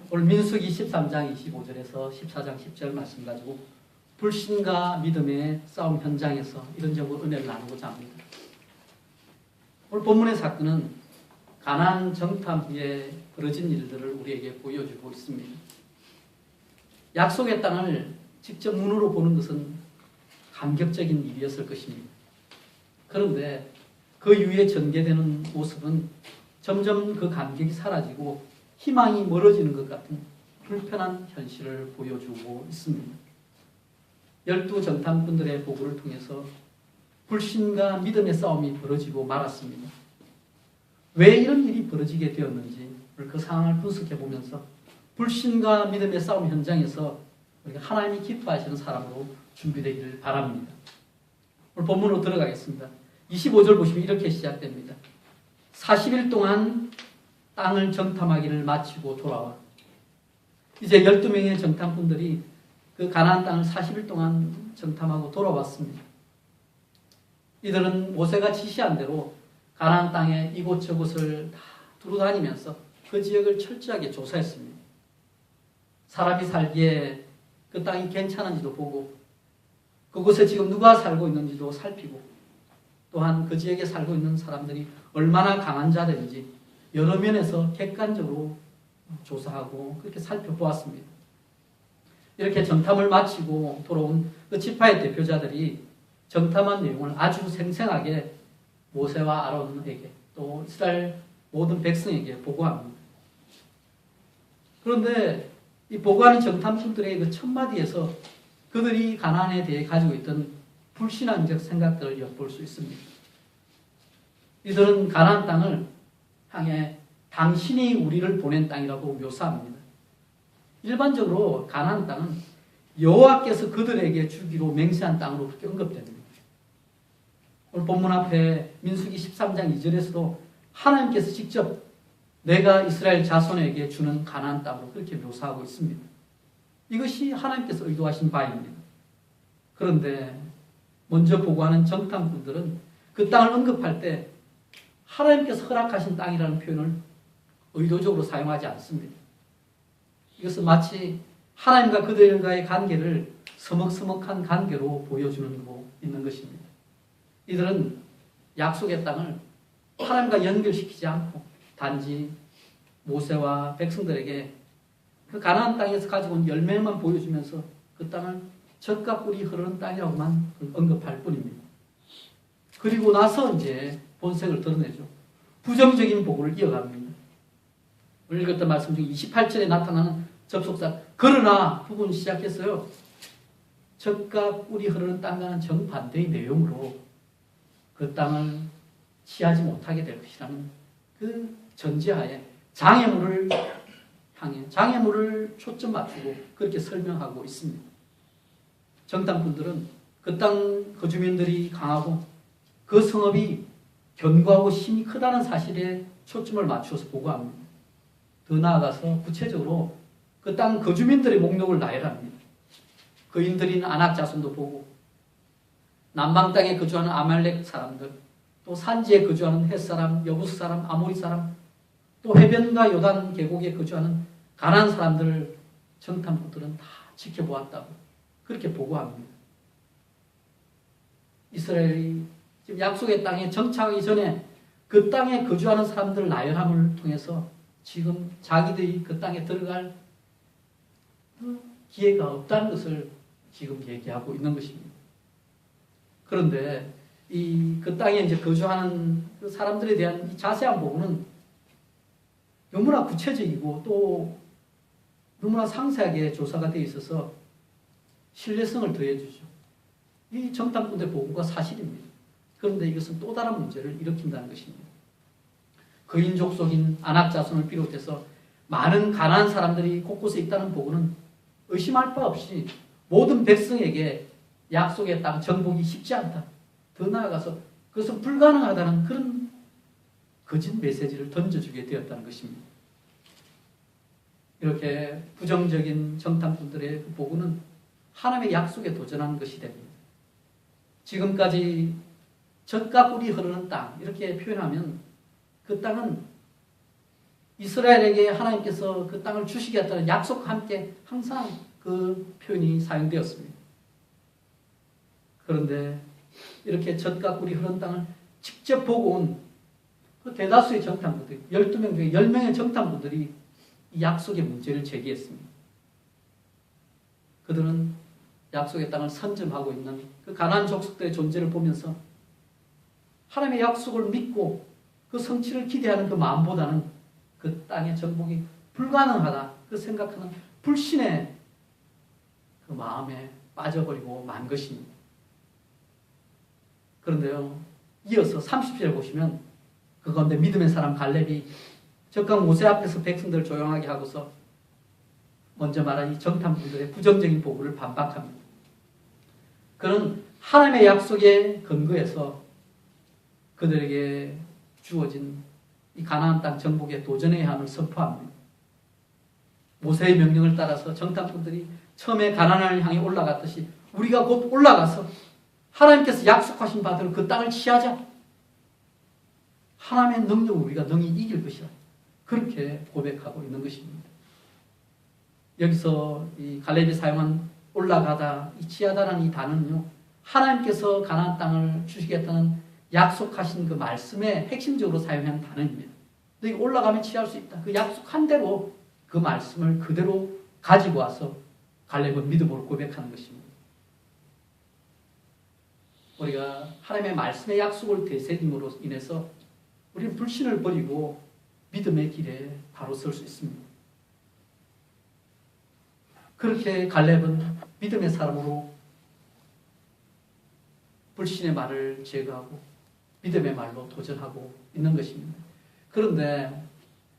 오늘 민수기 13장 25절에서 14장 10절 말씀 가지고 불신과 믿음의 싸움 현장에서 이런저런 은혜를 나누고자 합니다. 오늘 본문의 사건은 가나안 정탐 후에 벌어진 일들을 우리에게 보여주고 있습니다. 약속의 땅을 직접 눈으로 보는 것은 감격적인 일이었을 것입니다. 그런데 그 이후에 전개되는 모습은 점점 그 감격이 사라지고 희망이 멀어지는 것 같은 불편한 현실을 보여주고 있습니다. 12 정탐꾼들의 보고를 통해서 불신과 믿음의 싸움이 벌어지고 말았습니다. 왜 이런 일이 벌어지게 되었는지 그 상황을 분석해 보면서 불신과 믿음의 싸움 현장에서 우리가 하나님이 기뻐하시는 사람으로 준비되기를 바랍니다. 오늘 본문으로 들어가겠습니다. 25절 보시면 이렇게 시작됩니다. 40일 동안 땅을 정탐하기를 마치고 돌아와. 이제 12명의 정탐꾼들이 그 가나안 땅을 40일 동안 정탐하고 돌아왔습니다. 이들은 모세가 지시한 대로 가나안 땅의 이곳저곳을 다 두루다니면서 그 지역을 철저하게 조사했습니다. 사람이 살기에 그 땅이 괜찮은지도 보고 그곳에 지금 누가 살고 있는지도 살피고 또한 그 지역에 살고 있는 사람들이 얼마나 강한 자들인지 여러 면에서 객관적으로 조사하고 그렇게 살펴보았습니다. 이렇게 정탐을 마치고 돌아온 그 지파의 대표자들이 정탐한 내용을 아주 생생하게 모세와 아론에게 또 이스라엘 모든 백성에게 보고합니다. 그런데 이 보고하는 정탐꾼들의 그 첫마디에서 그들이 가나안에 대해 가지고 있던 불신앙적 생각들을 엿볼 수 있습니다. 이들은 가나안 땅을 향해 당신이 우리를 보낸 땅이라고 묘사합니다. 일반적으로 가나안 땅은 여호와께서 그들에게 주기로 맹세한 땅으로 그렇게 언급됩니다. 오늘 본문 앞에 민수기 13장 2절에서도 하나님께서 직접 내가 이스라엘 자손에게 주는 가나안 땅으로 그렇게 묘사하고 있습니다. 이것이 하나님께서 의도하신 바입니다. 그런데 먼저 보고하는 정탐꾼들은 그 땅을 언급할 때 하나님께서 허락하신 땅이라는 표현을 의도적으로 사용하지 않습니다. 이것은 마치 하나님과 그들과의 관계를 서먹서먹한 관계로 보여주고 있는 것입니다. 이들은 약속의 땅을 하나님과 연결시키지 않고 단지 모세와 백성들에게 그 가나안 땅에서 가지고 온 열매만 보여주면서 그 땅을 젖과 꿀이 흐르는 땅이라고만 언급할 뿐입니다. 그리고 나서 이제 본색을 드러내죠. 부정적인 보고를 이어갑니다. 오늘 읽었던 말씀 중 28절에 나타나는 접속사 그러나 부분 시작했어요. 젖과 꿀이 흐르는 땅과는 정반대의 내용으로 그 땅을 취하지 못하게 될 것이라는 그 전제하에 장애물을 향해 장애물을 초점 맞추고 그렇게 설명하고 있습니다. 정탐꾼들은 그 땅 거주민들이 강하고 그 성읍이 견고하고 힘이 크다는 사실에 초점을 맞추어서 보고합니다. 더 나아가서 구체적으로 그 땅 거주민들의 목록을 나열합니다. 거인들인 아낙 자손도 보고 남방 땅에 거주하는 아말렉 사람들 또 산지에 거주하는 헷사람, 여부스 사람, 아모리 사람 또 해변과 요단 계곡에 거주하는 가나안 사람들을 정탐꾼들은 다 지켜보았다고 그렇게 보고합니다. 이스라엘이 지금 약속의 땅에 정착하기 전에 그 땅에 거주하는 사람들 나열함을 통해서 지금 자기들이 그 땅에 들어갈 기회가 없다는 것을 지금 얘기하고 있는 것입니다. 그런데 그 땅에 이제 거주하는 그 사람들에 대한 이 자세한 보고는 너무나 구체적이고 또 너무나 상세하게 조사가 되어 있어서 신뢰성을 더해주죠. 이 정탐꾼의 보고가 사실입니다. 그런데 이것은 또 다른 문제를 일으킨다는 것입니다. 거인 족속인 아낙 자손을 비롯해서 많은 가나안 사람들이 곳곳에 있다는 보고는 의심할 바 없이 모든 백성에게 약속의 땅 정복이 쉽지 않다. 더 나아가서 그것은 불가능하다는 그런 거짓 메시지를 던져주게 되었다는 것입니다. 이렇게 부정적인 정탐꾼들의 그 보고는 하나님의 약속에 도전하는 것이 됩니다. 지금까지 젖과 꿀이 흐르는 땅 이렇게 표현하면 그 땅은 이스라엘에게 하나님께서 그 땅을 주시겠다는 약속과 함께 항상 그 표현이 사용되었습니다. 그런데 이렇게 젖과 꿀이 흐른 땅을 직접 보고 온 그 대다수의 정탐꾼들, 12명 중에 10명의 정탐꾼들이 이 약속의 문제를 제기했습니다. 그들은 약속의 땅을 선점하고 있는 그 가나안 족속들의 존재를 보면서 하나님의 약속을 믿고 그 성취를 기대하는 그 마음보다는 그 땅의 정복이 불가능하다 그 생각하는 불신의 그 마음에 빠져버리고 만 것입니다. 그런데요, 이어서 30절 보시면 그 가운데 믿음의 사람 갈렙이 적강 모세 앞에서 백성들을 조용하게 하고서 먼저 말한 이 정탐꾼들의 부정적인 보고를 반박합니다. 그는 하나님의 약속에 근거해서 그들에게 주어진 이 가나안 땅 정복에 도전해야 함을 선포합니다. 모세의 명령을 따라서 정탐꾼들이 처음에 가나안을 향해 올라갔듯이 우리가 곧 올라가서 하나님께서 약속하신 바대로 그 땅을 취하자. 하나님의 능력을 우리가 능히 이길 것이다. 그렇게 고백하고 있는 것입니다. 여기서 이 갈렙이 사용한 올라가다, 이 취하다라는 이 단어는요, 하나님께서 가나안 땅을 주시겠다는 약속하신 그 말씀에 핵심적으로 사용한 단어입니다. 너희가 올라가면 취할 수 있다. 그 약속한 대로 그 말씀을 그대로 가지고 와서 갈렙은 믿음으로 고백하는 것입니다. 우리가 하나님의 말씀의 약속을 되새김으로 인해서 우리는 불신을 버리고 믿음의 길에 바로 설 수 있습니다. 그렇게 갈렙은 믿음의 사람으로 불신의 말을 제거하고 믿음의 말로 도전하고 있는 것입니다. 그런데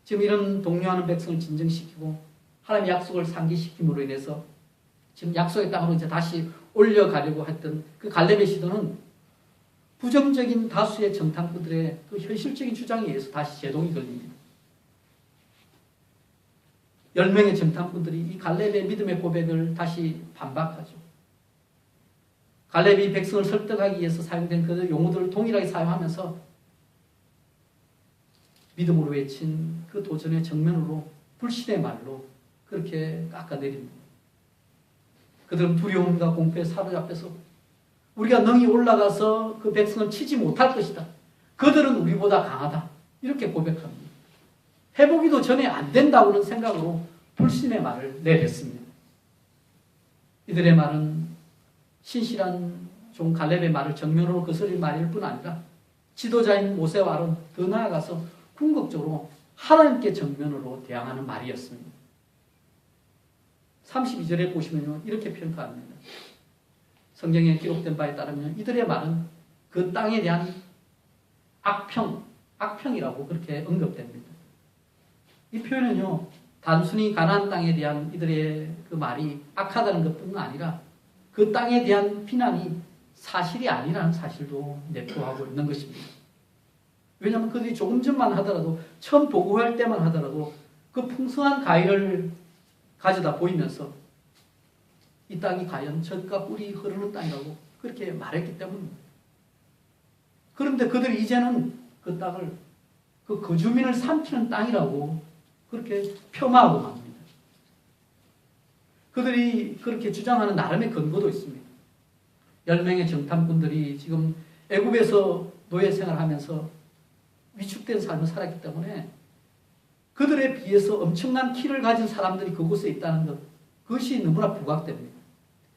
지금 이런 동요하는 백성을 진정시키고 하나님의 약속을 상기시킴으로 인해서 지금 약속의 땅으로 이제 다시 올려가려고 했던 그 갈렙의 시도는 부정적인 다수의 정탐꾼들의 그 현실적인 주장에 의해서 다시 제동이 걸립니다. 10명의 정탐꾼들이 이 갈렙의 믿음의 고백을 다시 반박하죠. 갈렙이 백성을 설득하기 위해서 사용된 그 용어들을 동일하게 사용하면서 믿음으로 외친 그 도전의 정면으로 불신의 말로 그렇게 깎아내립니다. 그들은 두려움과 공포에 사로잡혀서 우리가 능히 올라가서 그 백성을 치지 못할 것이다. 그들은 우리보다 강하다. 이렇게 고백합니다. 해보기도 전에 안 된다고는 생각으로 불신의 말을 내뱉습니다. 이들의 말은 신실한 종 갈렙의 말을 정면으로 거스릴 말일 뿐 아니라 지도자인 모세와 아론 더 나아가서 궁극적으로 하나님께 정면으로 대항하는 말이었습니다. 32절에 보시면요, 이렇게 평가합니다. 성경에 기록된 바에 따르면 이들의 말은 그 땅에 대한 악평이라고 그렇게 언급됩니다. 이 표현은요, 단순히 가나안 땅에 대한 이들의 그 말이 악하다는 것뿐만 아니라 그 땅에 대한 비난이 사실이 아니라는 사실도 내포하고 있는 것입니다. 왜냐하면 그들이 조금 전만 하더라도, 처음 보고할 때만 하더라도 그 풍성한 가위를 가져다 보이면서 이 땅이 과연 젖과 꿀이 흐르는 땅이라고 그렇게 말했기 때문입니다. 그런데 그들이 이제는 그 땅을 그 거주민을 삼키는 땅이라고 그렇게 폄하하고 맙니다. 그들이 그렇게 주장하는 나름의 근거도 있습니다. 10명의 정탐꾼들이 지금 애굽에서 노예 생활하면서 위축된 삶을 살았기 때문에 그들에 비해서 엄청난 키를 가진 사람들이 그곳에 있다는 것, 그것이 너무나 부각됩니다.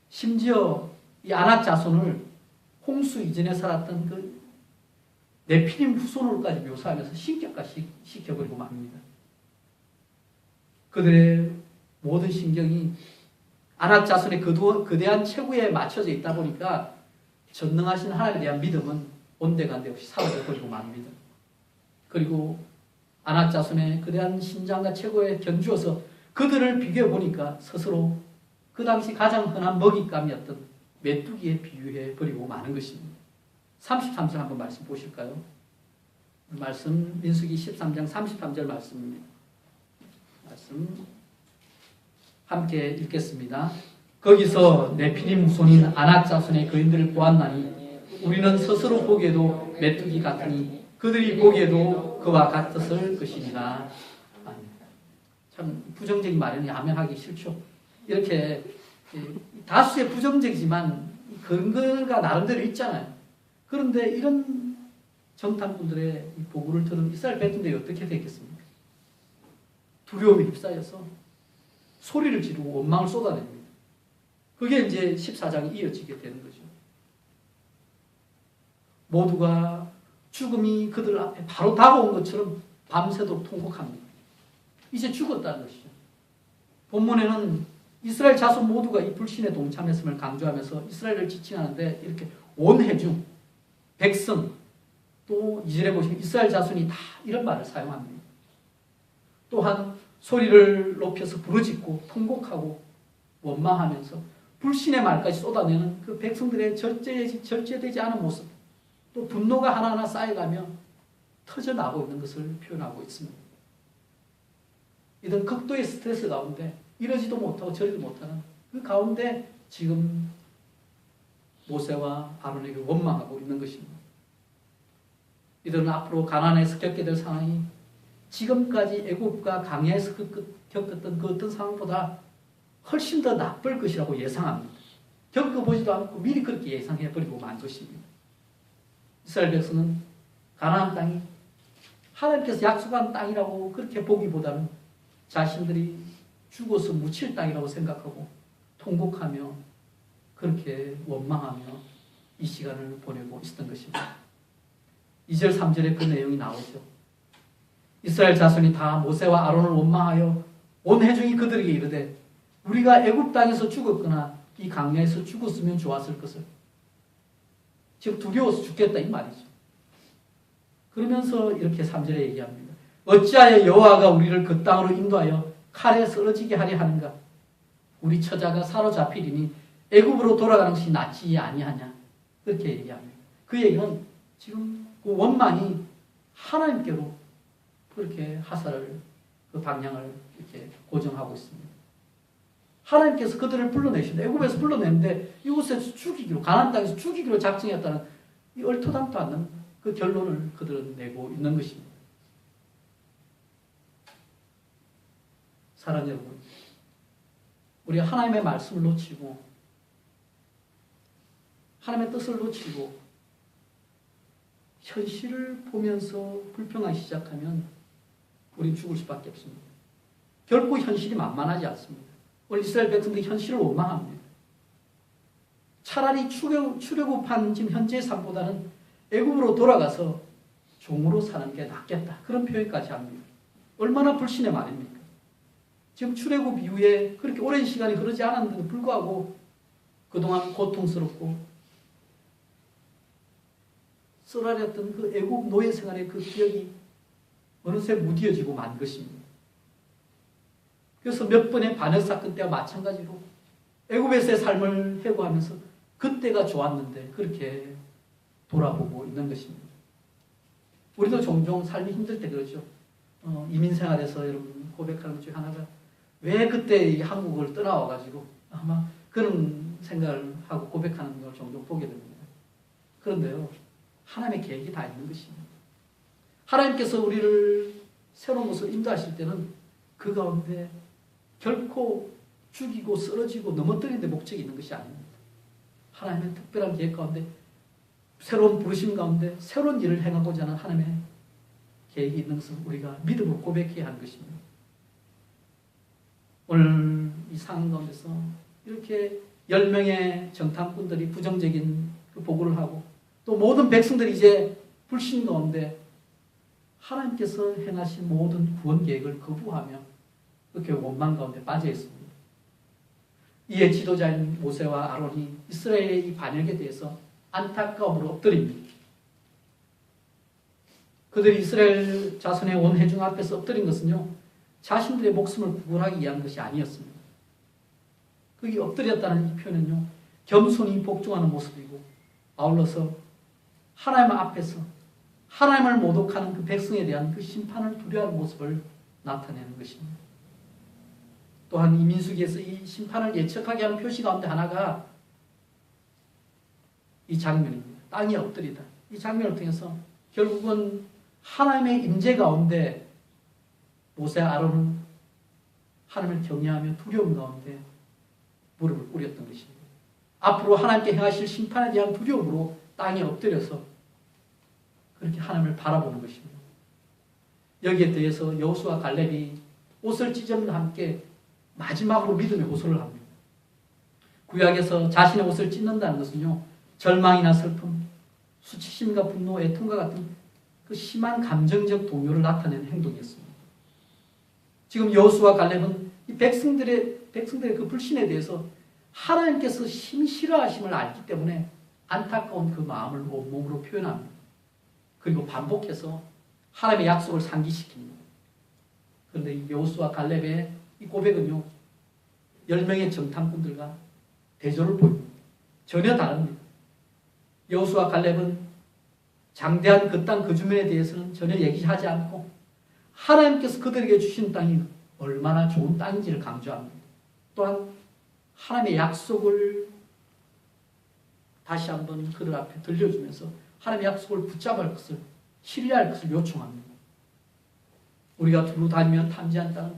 심지어 이 아낙 자손을 홍수 이전에 살았던 그 네피림 후손으로까지 묘사하면서 신격화시켜버리고 맙니다. 그들의 모든 신경이 아낙 자손의 거대한 체구에 맞춰져 있다 보니까 전능하신 하나님에 대한 믿음은 온데간데 없이 사라져버리고 맙니다. 그리고 아낙 자손의 거대한 신장과 체구에 견주어서 그들을 비교해 보니까 스스로 그 당시 가장 흔한 먹잇감이었던 메뚜기에 비유해 버리고 마는 것입니다. 33절 한번 말씀 보실까요? 말씀 민수기 13장 33절 말씀입니다. 말씀 함께 읽겠습니다. 거기서 네피림 후손인 아낙 자손의 거인들을 보았나니 우리는 스스로 보기에도 메뚜기 같으니 그들이 보기에도 그와 같았을 것이니라. 아멘. 참 부정적인 말에는 야명하기 싫죠. 이렇게 다수의 부정적이지만 근거가 나름대로 있잖아요. 그런데 이런 정탐꾼들의 보고를 들은 이스라엘 백성들이 어떻게 됐겠습니까? 두려움에 휩싸여서 소리를 지르고 원망을 쏟아냅니다. 그게 이제 14장이 이어지게 되는 거죠. 모두가 죽음이 그들 앞에 바로 다가온 것처럼 밤새도록 통곡합니다. 이제 죽었다는 것이죠. 본문에는 이스라엘 자손 모두가 이 불신에 동참했음을 강조하면서 이스라엘을 지칭하는데 이렇게 온 회중, 백성, 또 2절에 보시면 이스라엘 자손이 다 이런 말을 사용합니다. 또한 소리를 높여서 부르짖고 통곡하고 원망하면서 불신의 말까지 쏟아내는 그 백성들의 절제되지 않은 모습, 또 분노가 하나하나 쌓여가며 터져나오고 있는 것을 표현하고 있습니다. 이런 극도의 스트레스 가운데 이러지도 못하고 저러지도 못하는 그 가운데 지금 모세와 아론에게 원망하고 있는 것입니다. 이들은 앞으로 가나안에서 겪게 될 상황이 지금까지 애굽과 광야에서 겪었던 그 어떤 상황보다 훨씬 더 나쁠 것이라고 예상합니다. 겪어보지도 않고 미리 그렇게 예상해버리고 만 것입니다. 이스라엘 백성은 가나안 땅이 하나님께서 약속한 땅이라고 그렇게 보기보다는 자신들이 죽어서 묻힐 땅이라고 생각하고 통곡하며 그렇게 원망하며 이 시간을 보내고 있었던 것입니다. 2절 3절에 그 내용이 나오죠. 이스라엘 자손이 다 모세와 아론을 원망하여 온 회중이 그들에게 이르되 우리가 애굽 땅에서 죽었거나 이 광야에서 죽었으면 좋았을 것을. 지금 두려워서 죽겠다 이 말이죠. 그러면서 이렇게 3절에 얘기합니다. 어찌하여 여호와가 우리를 그 땅으로 인도하여 칼에 쓰러지게 하려 하는가? 우리 처자가 사로잡히리니 애굽으로 돌아가는 것이 낫지 아니하냐? 그렇게 얘기합니다. 그 얘기는 지금 그 원망이 하나님께로 그렇게 하사를 그 방향을 이렇게 고정하고 있습니다. 하나님께서 그들을 불러내신다. 애굽에서 불러내는데 이곳에서 죽이기로 가나안 땅에서 죽이기로 작정했다는 이 얼토당토 않는 그 결론을 그들은 내고 있는 것입니다. 사랑하는 여러분, 우리가 하나님의 말씀을 놓치고 하나님의 뜻을 놓치고 현실을 보면서 불평하기 시작하면 우린 죽을 수밖에 없습니다. 결코 현실이 만만하지 않습니다. 우리 이스라엘 백성들이 현실을 원망합니다. 차라리 출애굽한 지금 현재의 삶보다는 애굽으로 돌아가서 종으로 사는 게 낫겠다. 그런 표현까지 합니다. 얼마나 불신의 말입니까? 지금 출애굽 이후에 그렇게 오랜 시간이 흐르지 않았는데도 불구하고 그동안 고통스럽고 썰어렸던 그 애굽 노예 생활의 그 기억이 어느새 무뎌지고 만 것입니다. 그래서 몇 번의 반역 사건 때와 마찬가지로 애굽에서의 삶을 회고하면서 그때가 좋았는데 그렇게 돌아보고 있는 것입니다. 우리도 종종 삶이 힘들 때 그러죠. 이민 생활에서 여러분 고백하는 것 중에 하나가 왜 그때 한국을 떠나와가지고 아마 그런 생각을 하고 고백하는 걸 종종 보게 됩니다. 그런데요, 하나님의 계획이 다 있는 것입니다. 하나님께서 우리를 새로운 곳으로 인도하실 때는 그 가운데 결코 죽이고 쓰러지고 넘어뜨리는 데 목적이 있는 것이 아닙니다. 하나님의 특별한 계획 가운데 새로운 부르심 가운데 새로운 일을 행하고자 하는 하나님의 계획이 있는 것을 우리가 믿음으로 고백해야 하는 것입니다. 오늘 이 상황 가운데서 이렇게 10명의 정탐꾼들이 부정적인 그 보고를 하고 또 모든 백성들이 이제 불신 가운데 하나님께서 행하신 모든 구원 계획을 거부하며 그렇게 원망 가운데 빠져 있습니다. 이에 지도자인 모세와 아론이 이스라엘의 이 반역에 대해서 안타까움으로 엎드립니다. 그들이 이스라엘 자손의 온 회중 앞에서 엎드린 것은요, 자신들의 목숨을 구원하기 위한 것이 아니었습니다. 그게 엎드렸다는 이 표현은요, 겸손히 복종하는 모습이고 아울러서 하나님 앞에서 하나님을 모독하는 그 백성에 대한 그 심판을 두려워하는 모습을 나타내는 것입니다. 또한 이 민수기에서 이 심판을 예측하게 하는 표시 가운데 하나가 이 장면입니다. 땅에 엎드리다. 이 장면을 통해서 결국은 하나님의 임재 가운데 모세 아론은 하나님을 경외하며 두려움 가운데 무릎을 꿇었던 것입니다. 앞으로 하나님께 행하실 심판에 대한 두려움으로 땅에 엎드려서 그렇게 하나님을 바라보는 것입니다. 여기에 대해서 여호수아 갈렙이 옷을 찢음과 함께 마지막으로 믿음의 호소를 합니다. 구약에서 자신의 옷을 찢는다는 것은요, 절망이나 슬픔, 수치심과 분노, 애통과 같은 그 심한 감정적 동요를 나타내는 행동이었습니다. 지금 여호수아 갈렙은 이 백성들의 그 불신에 대해서 하나님께서 심히 싫어하심을 알기 때문에 안타까운 그 마음을 온몸으로 표현합니다. 그리고 반복해서 하나님의 약속을 상기시킵니다. 그런데 이 여호수아 갈렙의 이 고백은요, 10명의 정탐꾼들과 대조를 보입니다. 전혀 다릅니다. 여호수아 갈렙은 장대한 그 땅 그 주민에 대해서는 전혀 얘기하지 않고 하나님께서 그들에게 주신 땅이 얼마나 좋은 땅인지를 강조합니다. 또한 하나님의 약속을 다시 한번 그들 앞에 들려주면서 하나님의 약속을 붙잡을 것을, 신뢰할 것을 요청합니다. 우리가 두루 다니며 탐지한 땅은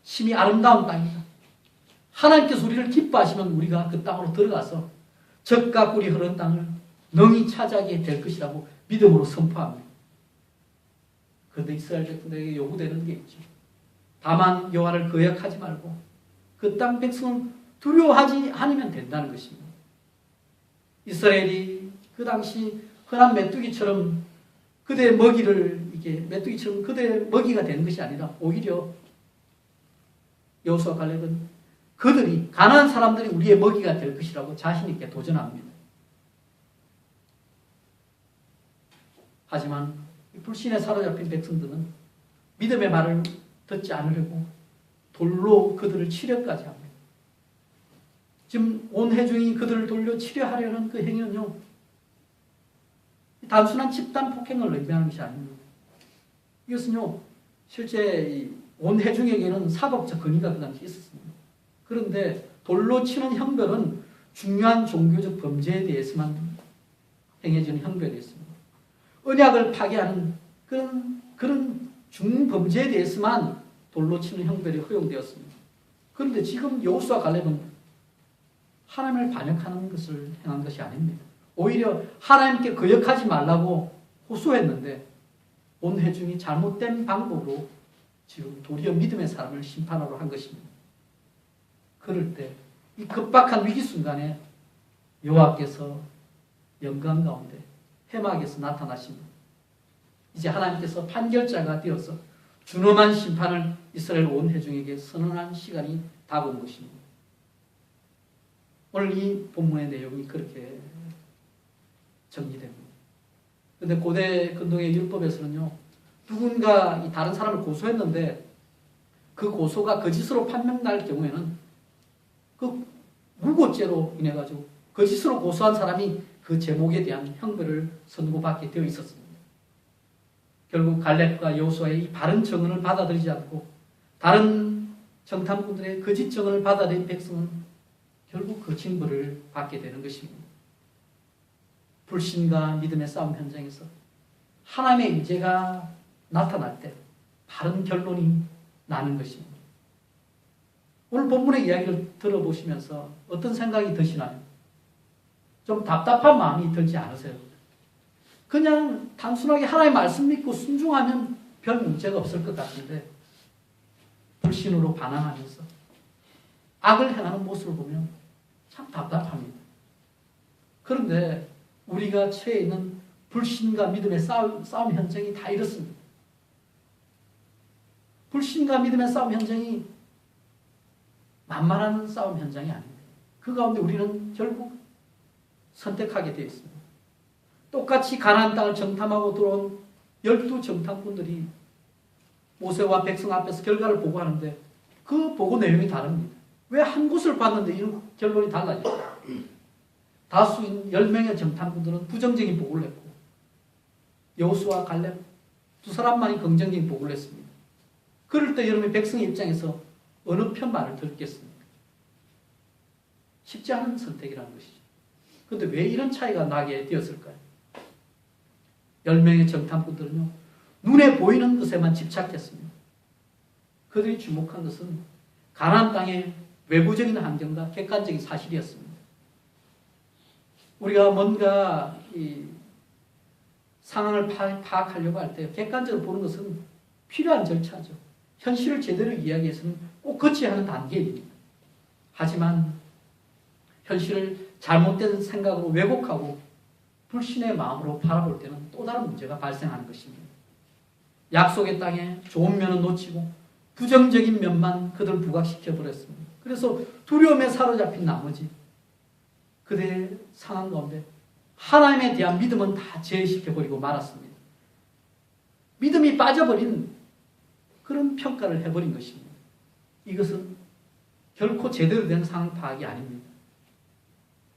심히 아름다운 땅이다. 하나님께서 우리를 기뻐하시면 우리가 그 땅으로 들어가서 젖과 꿀이 흐르는 땅을 능히 차지하게 될 것이라고 믿음으로 선포합니다. 그런데 이스라엘 백성들에게 요구되는 게 있죠. 다만 여호와를 거역하지 말고 그 땅 백성을 두려워하지 않으면 된다는 것입니다. 이스라엘이 그 당시 흔한 메뚜기처럼 그대의 먹이를 메뚜기처럼 그대의 먹이가 되는 것이 아니라 오히려 여호수아 갈렙은 그들이 가난한 사람들이 우리의 먹이가 될 것이라고 자신 있게 도전합니다. 하지만 불신에 사로잡힌 백성들은 믿음의 말을 듣지 않으려고 돌로 그들을 치려까지 합니다. 지금 온 회중이 그들을 돌려 치려하려는 그 행위는요, 단순한 집단 폭행을 의미하는 것이 아닙니다. 이것은요, 실제 온 회중에게는 사법적 권위가 그 당시에 있었습니다. 그런데 돌로 치는 형벌은 중요한 종교적 범죄에 대해서만 행해지는 형벌이었습니다. 언약을 파괴하는 그런 중범죄에 대해서만 돌로 치는 형벌이 허용되었습니다. 그런데 지금 여호수아 갈렙은 하나님을 반역하는 것을 행한 것이 아닙니다. 오히려 하나님께 거역하지 말라고 호소했는데 온 회중이 잘못된 방법으로 지금 도리어 믿음의 사람을 심판하러 한 것입니다. 그럴 때 이 급박한 위기 순간에 여호와께서 영광 가운데 해막에서 나타나십니다. 이제 하나님께서 판결자가 되어서 준엄한 심판을 이스라엘 온 회중에게 선언한 시간이 다가온 것입니다. 오늘 이 본문의 내용이 그렇게 정리됩니다. 그런데 고대 근동의 율법에서는요, 누군가 다른 사람을 고소했는데 그 고소가 거짓으로 판명날 경우에는 그 무고죄로 인해 가지고 거짓으로 고소한 사람이 그 제목에 대한 형벌을 선고받게 되어 있었습니다. 결국 갈렙과 여호수아의 이 바른 증언을 받아들이지 않고 다른 정탐꾼들의 거짓 증언을 받아들인 백성은 결국 그 징벌을 받게 되는 것입니다. 불신과 믿음의 싸움 현장에서 하나님의 임재가 나타날 때 바른 결론이 나는 것입니다. 오늘 본문의 이야기를 들어보시면서 어떤 생각이 드시나요? 좀 답답한 마음이 들지 않으세요? 그냥 단순하게 하나님의 말씀 믿고 순종하면 별 문제가 없을 것 같은데 불신으로 반항하면서 악을 행하는 모습을 보면 참 답답합니다. 그런데 우리가 처해 있는 불신과 믿음의 싸움 현장이 다 이렇습니다. 불신과 믿음의 싸움 현장이 만만한 싸움 현장이 아닙니다. 그 가운데 우리는 결국 선택하게 되어 있습니다. 똑같이 가나안 땅을 정탐하고 들어온 12 정탐꾼들이 모세와 백성 앞에서 결과를 보고하는데 그 보고 내용이 다릅니다. 왜 한 곳을 봤는데 이런 결론이 달라져요? 다수인 10명의 정탐꾼들은 부정적인 보고를 했고 여호수아 갈렙 두 사람만이 긍정적인 보고를 했습니다. 그럴 때 여러분의 백성의 입장에서 어느 편 말을 듣겠습니까? 쉽지 않은 선택이라는 것이죠. 그런데 왜 이런 차이가 나게 되었을까요? 10명의 정탐꾼들은요, 눈에 보이는 것에만 집착했습니다. 그들이 주목한 것은 가나안 땅의 외부적인 환경과 객관적인 사실이었습니다. 우리가 뭔가 이 상황을 파악하려고 할 때 객관적으로 보는 것은 필요한 절차죠. 현실을 제대로 이야기해서는 꼭 거쳐야 하는 단계입니다. 하지만 현실을 잘못된 생각으로 왜곡하고 불신의 마음으로 바라볼 때는 또 다른 문제가 발생하는 것입니다. 약속의 땅에 좋은 면은 놓치고 부정적인 면만 그들 부각시켜버렸습니다. 그래서 두려움에 사로잡힌 나머지 그들의 상황 가운데 하나님에 대한 믿음은 다 제외시켜버리고 말았습니다. 믿음이 빠져버린 그런 평가를 해버린 것입니다. 이것은 결코 제대로 된 상황 파악이 아닙니다.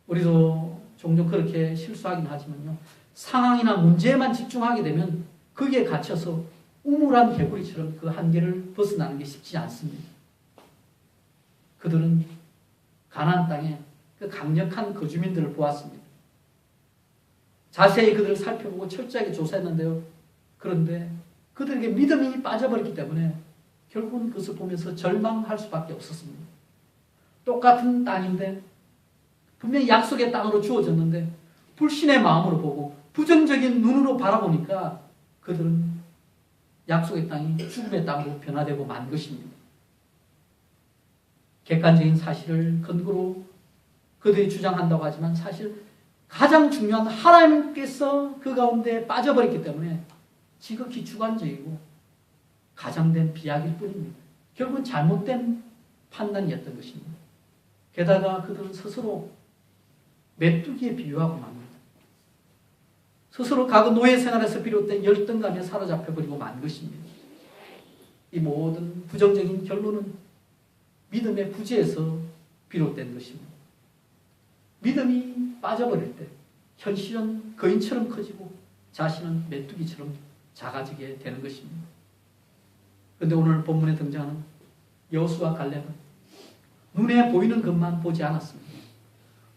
우리도 종종 그렇게 실수하긴 하지만요. 상황이나 문제에만 집중하게 되면 거기에 갇혀서 우물한 개구리처럼 그 한계를 벗어나는 게 쉽지 않습니다. 그들은 가나안 땅에 그 강력한 거주민들을 보았습니다. 자세히 그들을 살펴보고 철저하게 조사했는데요. 그런데 그들에게 믿음이 빠져버렸기 때문에 결국은 그것을 보면서 절망할 수밖에 없었습니다. 똑같은 땅인데 분명히 약속의 땅으로 주어졌는데 불신의 마음으로 보고 부정적인 눈으로 바라보니까 그들은 약속의 땅이 죽음의 땅으로 변화되고 만 것입니다. 객관적인 사실을 근거로 그들이 주장한다고 하지만 사실 가장 중요한 하나님께서 그 가운데 빠져버렸기 때문에 지극히 주관적이고 가장된 비약일 뿐입니다. 결국은 잘못된 판단이었던 것입니다. 게다가 그들은 스스로 메뚜기에 비유하고 맙니다. 스스로 과거 노예 생활에서 비롯된 열등감에 사로잡혀버리고 만 것입니다. 이 모든 부정적인 결론은 믿음의 부재에서 비롯된 것입니다. 믿음이 빠져버릴 때 현실은 거인처럼 커지고 자신은 메뚜기처럼 작아지게 되는 것입니다. 그런데 오늘 본문에 등장하는 여호수아 갈렙은 눈에 보이는 것만 보지 않았습니다.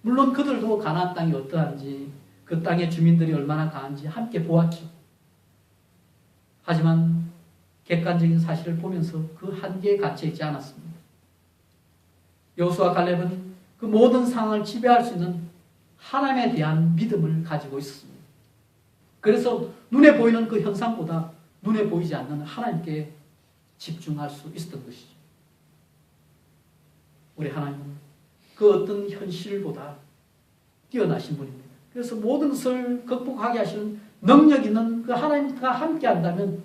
물론 그들도 가나안 땅이 어떠한지 그 땅의 주민들이 얼마나 강한지 함께 보았죠. 하지만 객관적인 사실을 보면서 그 한계에 갇혀 있지 않았습니다. 여호수아 갈렙은 그 모든 상황을 지배할 수 있는 하나님에 대한 믿음을 가지고 있었습니다. 그래서 눈에 보이는 그 현상보다 눈에 보이지 않는 하나님께 집중할 수 있었던 것이죠. 우리 하나님은 그 어떤 현실보다 뛰어나신 분입니다. 그래서 모든 것을 극복하게 하시는 능력 있는 그 하나님과 함께 한다면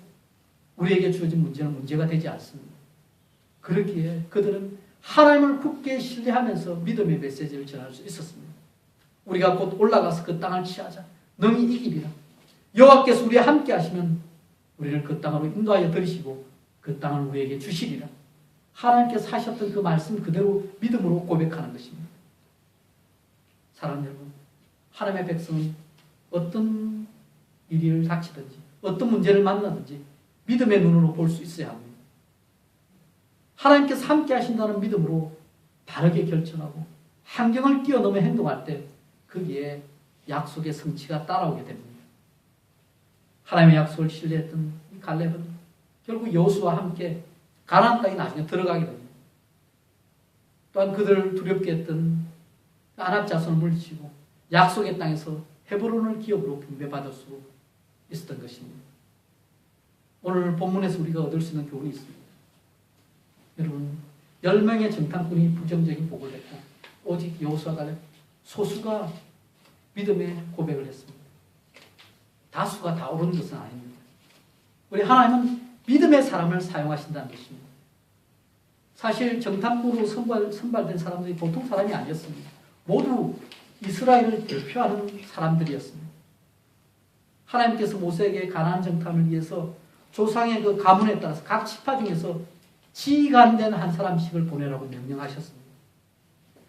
우리에게 주어진 문제는 문제가 되지 않습니다. 그렇기에 그들은 하나님을 굳게 신뢰하면서 믿음의 메시지를 전할 수 있었습니다. 우리가 곧 올라가서 그 땅을 취하자. 능히 이기리라. 여호와께서 우리와 함께 하시면 우리를 그 땅으로 인도하여 들이시고 그 땅을 우리에게 주시리라. 하나님께서 하셨던 그 말씀 그대로 믿음으로 고백하는 것입니다. 사랑하는 여러분, 하나님의 백성은 어떤 일을 닥치든지 어떤 문제를 만나든지 믿음의 눈으로 볼 수 있어야 합니다. 하나님께서 함께 하신다는 믿음으로 바르게 결정하고 환경을 뛰어넘어 행동할 때 거기에 약속의 성취가 따라오게 됩니다. 하나님의 약속을 신뢰했던 이 갈렙은 결국 여호수아와 함께 가나안 땅에 나중에 들어가게 됩니다. 또한 그들을 두렵게 했던 아낙 자손을 물리치고 약속의 땅에서 헤브론을 기업으로 분배받을 수 있었던 것입니다. 오늘 본문에서 우리가 얻을 수 있는 교훈이 있습니다. 여러분, 10명의 정탐꾼이 부정적인 보고를 했고 오직 여호수아 갈렙 소수가 믿음의 고백을 했습니다. 다수가 다 옳은 것은 아닙니다. 우리 하나님은 믿음의 사람을 사용하신다는 것입니다. 사실 정탐꾼으로 선발된 사람들이 보통 사람이 아니었습니다. 모두 이스라엘을 대표하는 사람들이었습니다. 하나님께서 모세에게 가나안 정탐을 위해서 조상의 그 가문에 따라서 각 지파 중에서 지위가 안 된 한 사람씩을 보내라고 명령하셨습니다.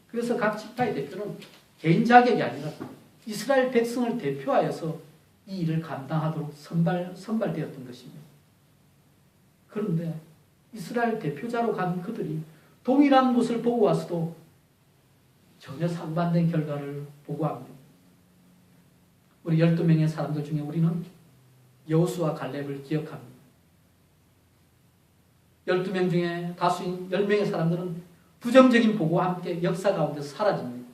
그래서 각 지파의 대표는 개인 자격이 아니라 이스라엘 백성을 대표하여서 이 일을 감당하도록 선발되었던 것입니다. 그런데 이스라엘 대표자로 간 그들이 동일한 것을 보고 와서도 전혀 상반된 결과를 보고합니다. 우리 12명의 사람들 중에 우리는 여호수아 갈렙을 기억합니다. 12명 중에 다수인 10명의 사람들은 부정적인 보고와 함께 역사 가운데서 사라집니다.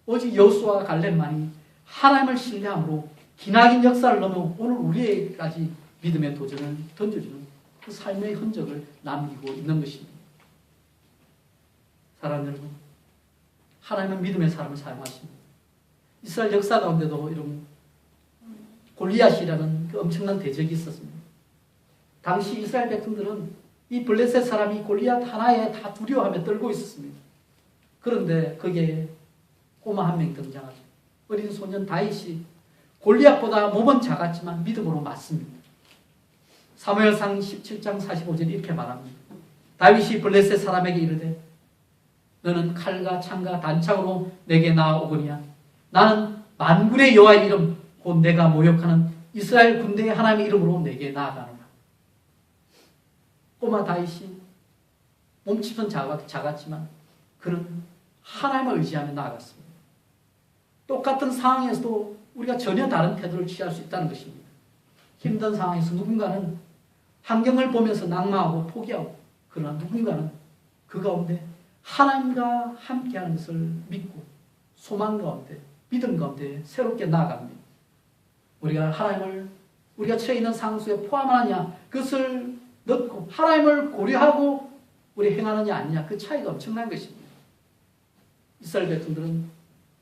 오직 여호수아와 갈렙만이 하나님을 신뢰함으로 기나긴 역사를 넘어 오늘 우리에게까지 믿음의 도전을 던져주는 그 삶의 흔적을 남기고 있는 것입니다. 사랑하는 여러분, 하나님은 믿음의 사람을 사용하십니다. 이스라엘 역사 가운데도 이런 골리앗이라는 그 엄청난 대적이 있었습니다. 당시 이스라엘 백성들은 이 블레셋 사람이 골리앗 하나에 다 두려워하며 떨고 있었습니다. 그런데 거기에 꼬마 한 명 등장하죠. 어린 소년 다윗이 골리앗보다 몸은 작았지만 믿음으로 맞습니다. 사무엘상 17장 45절 이렇게 말합니다. 다윗이 블레셋 사람에게 이르되 너는 칼과 창과 단창으로 내게 나아오거니와 나는 만군의 여호와의 이름 곧 내가 모욕하는 이스라엘 군대의 하나님의 이름으로 내게 나아가노라. 꼬마 다윗이 몸집은 작았지만 그는 하나님을 의지하며 나아갔습니다. 똑같은 상황에서도 우리가 전혀 다른 태도를 취할 수 있다는 것입니다. 힘든 상황에서 누군가는 환경을 보면서 낙망하고 포기하고, 그러나 누군가는 그 가운데 하나님과 함께하는 것을 믿고 소망 가운데, 믿음 가운데 새롭게 나아갑니다. 우리가 하나님을 우리가 처해 있는 상수에 포함하느냐, 그것을 넣고 하나님을 고려하고 우리 행하느냐 아니냐, 그 차이가 엄청난 것입니다. 이스라엘 백성들은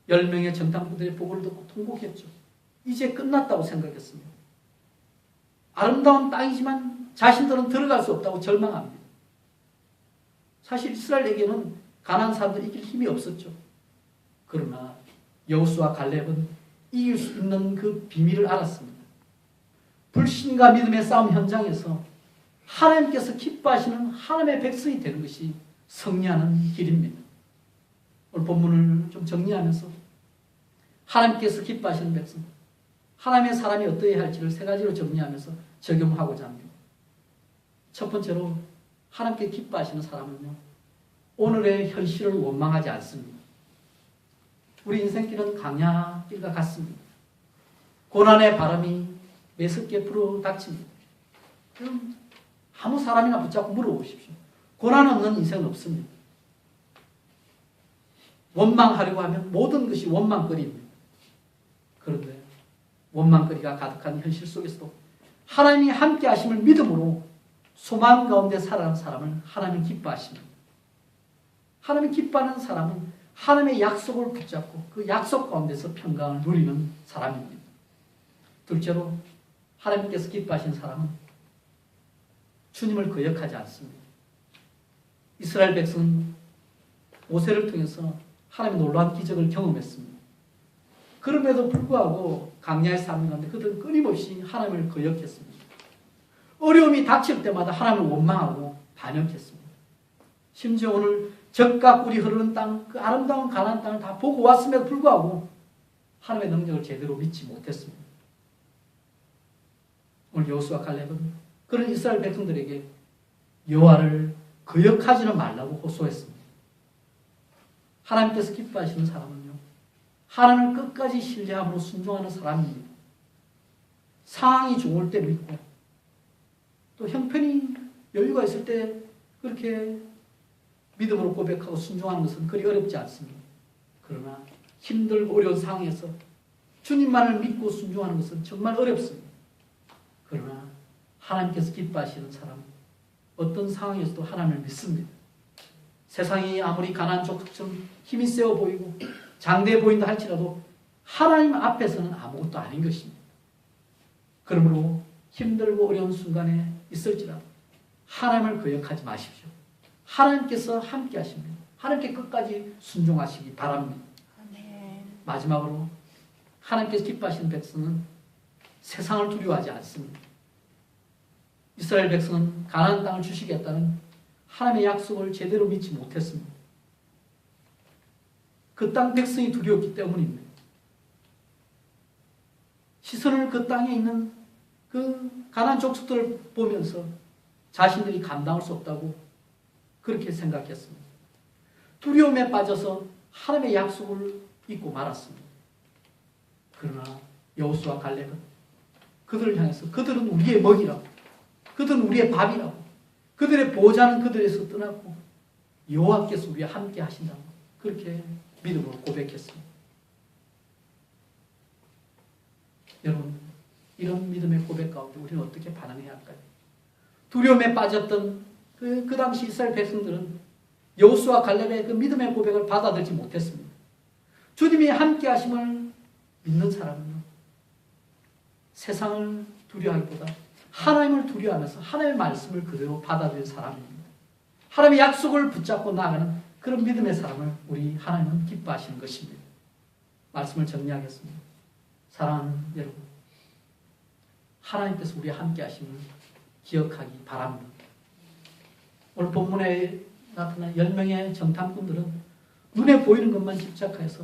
10명의 정탐꾼들의 보고를 듣고 통곡했죠. 이제 끝났다고 생각했습니다. 아름다운 땅이지만 자신들은 들어갈 수 없다고 절망합니다. 사실 이스라엘에게는 가나안 사람들이 이길 힘이 없었죠. 그러나 여호수아 갈렙은 이길 수 있는 그 비밀을 알았습니다. 불신과 믿음의 싸움 현장에서 하나님께서 기뻐하시는 하나님의 백성이 되는 것이 승리하는 길입니다. 오늘 본문을 좀 정리하면서 하나님께서 기뻐하시는 백성, 하나님의 사람이 어떠해야 할지를 세 가지로 정리하면서 적용하고자 합니다. 첫 번째로 하나님께 기뻐하시는 사람은요, 오늘의 현실을 원망하지 않습니다. 우리 인생길은 강야길과 같습니다. 고난의 바람이 매섭게 불어닥칩니다. 그럼 아무 사람이나 붙잡고 물어보십시오. 고난 없는 인생은 없습니다. 원망하려고 하면 모든 것이 원망거리입니다. 그런데 원망거리가 가득한 현실 속에서도 하나님이 함께 하심을 믿음으로 소망 가운데 살아가는 사람을 하나님이 기뻐하십니다. 하나님이 기뻐하는 사람은 하나님의 약속을 붙잡고 그 약속 가운데서 평강을 누리는 사람입니다. 둘째로 하나님께서 기뻐하신 사람은 주님을 거역하지 않습니다. 이스라엘 백성은 모세를 통해서 하나님의 놀라운 기적을 경험했습니다. 그럼에도 불구하고 강야의 삶 가운데 그들은 끊임없이 하나님을 거역했습니다. 어려움이 닥칠 때마다 하나님을 원망하고 반역했습니다. 심지어 오늘 적과 꿀이 흐르는 땅, 그 아름다운 가나안 땅을 다 보고 왔음에도 불구하고 하나님의 능력을 제대로 믿지 못했습니다. 오늘 여호수아 갈렙은 그런 이스라엘 백성들에게 여호와를 거역하지는 말라고 호소했습니다. 하나님께서 기뻐하시는 사람은요, 하나님을 끝까지 신뢰함으로 순종하는 사람입니다. 상황이 좋을 때 믿고 또 형편이 여유가 있을 때 그렇게 믿음으로 고백하고 순종하는 것은 그리 어렵지 않습니다. 그러나 힘들고 어려운 상황에서 주님만을 믿고 순종하는 것은 정말 어렵습니다. 그러나 하나님께서 기뻐하시는 사람은 어떤 상황에서도 하나님을 믿습니다. 세상이 아무리 가난한 족속처럼 힘이 세어 보이고 장대해 보인다 할지라도 하나님 앞에서는 아무것도 아닌 것입니다. 그러므로 힘들고 어려운 순간에 있을지라도 하나님을 거역하지 마십시오. 하나님께서 함께 하십니다. 하나님께 끝까지 순종하시기 바랍니다. 마지막으로 하나님께서 기뻐하시는 백성은 세상을 두려워하지 않습니다. 이스라엘 백성은 가나안 땅을 주시겠다는 하나님의 약속을 제대로 믿지 못했습니다. 그 땅 백성이 두려웠기 때문입니다. 시선을 그 땅에 있는 그 가나안 족속들을 보면서 자신들이 감당할 수 없다고 그렇게 생각했습니다. 두려움에 빠져서 하나님의 약속을 잊고 말았습니다. 그러나 여호수아 갈렙은 그들을 향해서 그들은 우리의 먹이라고, 그들은 우리의 밥이라고. 그들의 보호자는 그들에서 떠났고 여호와께서 우리와 함께 하신다고 그렇게 믿음으로 고백했습니다. 여러분, 이런 믿음의 고백 가운데 우리는 어떻게 반응해야 할까요? 두려움에 빠졌던 그 당시 이스라엘 백성들은 여호수아 갈렙의 그 믿음의 고백을 받아들이지 못했습니다. 주님이 함께 하심을 믿는 사람은요, 세상을 두려워하기보다 하나님을 두려워하면서 하나님의 말씀을 그대로 받아들인 사람입니다. 하나님의 약속을 붙잡고 나아가는 그런 믿음의 사람을 우리 하나님은 기뻐하시는 것입니다. 말씀을 정리하겠습니다. 사랑하는 여러분, 하나님께서 우리와 함께 하심을 기억하기 바랍니다. 오늘 본문에 나타난 10명의 정탐꾼들은 눈에 보이는 것만 집착해서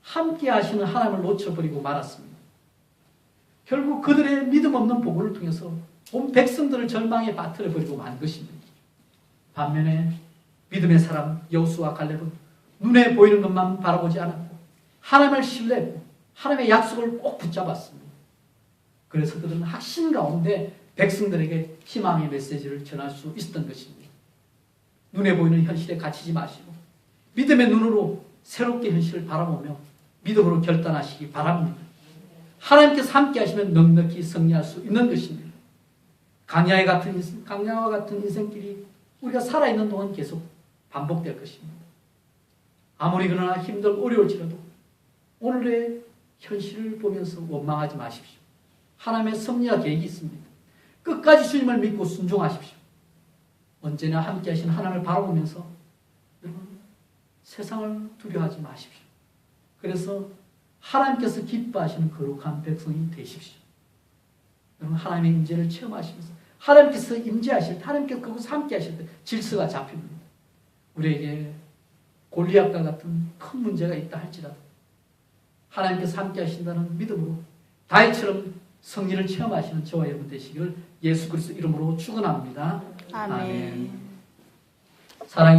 함께 하시는 하나님을 놓쳐버리고 말았습니다. 결국 그들의 믿음 없는 보고를 통해서 온 백성들을 절망에 빠뜨려버리고 만 것입니다. 반면에 믿음의 사람 여호수아 갈렙은 눈에 보이는 것만 바라보지 않았고 하나님을 신뢰했고 하나님의 약속을 꼭 붙잡았습니다. 그래서 그들은 확신 가운데 백성들에게 희망의 메시지를 전할 수 있었던 것입니다. 눈에 보이는 현실에 갇히지 마시고 믿음의 눈으로 새롭게 현실을 바라보며 믿음으로 결단하시기 바랍니다. 하나님께서 함께 하시면 넉넉히 승리할 수 있는 것입니다. 강야와 같은 인생길이 우리가 살아있는 동안 계속 반복될 것입니다. 아무리 그러나 힘들고 어려울지라도 오늘의 현실을 보면서 원망하지 마십시오. 하나님의 섭리와 계획이 있습니다. 끝까지 주님을 믿고 순종하십시오. 언제나 함께 하신 하나님을 바라보면서 여러분, 세상을 두려워하지 마십시오. 그래서 하나님께서 기뻐하시는 거룩한 백성이 되십시오. 여러분, 하나님의 임재를 체험하시면서 하나님께서 임재하실 때, 하나님께서 그곳에 함께 하실 때 질서가 잡힙니다. 우리에게 골리앗과 같은 큰 문제가 있다 할지라도 하나님께서 함께 하신다는 믿음으로 다윗처럼 승리를 체험하시는 저와 여러분 되시기를 예수 그리스도 이름으로 축원합니다. 아멘. 사랑의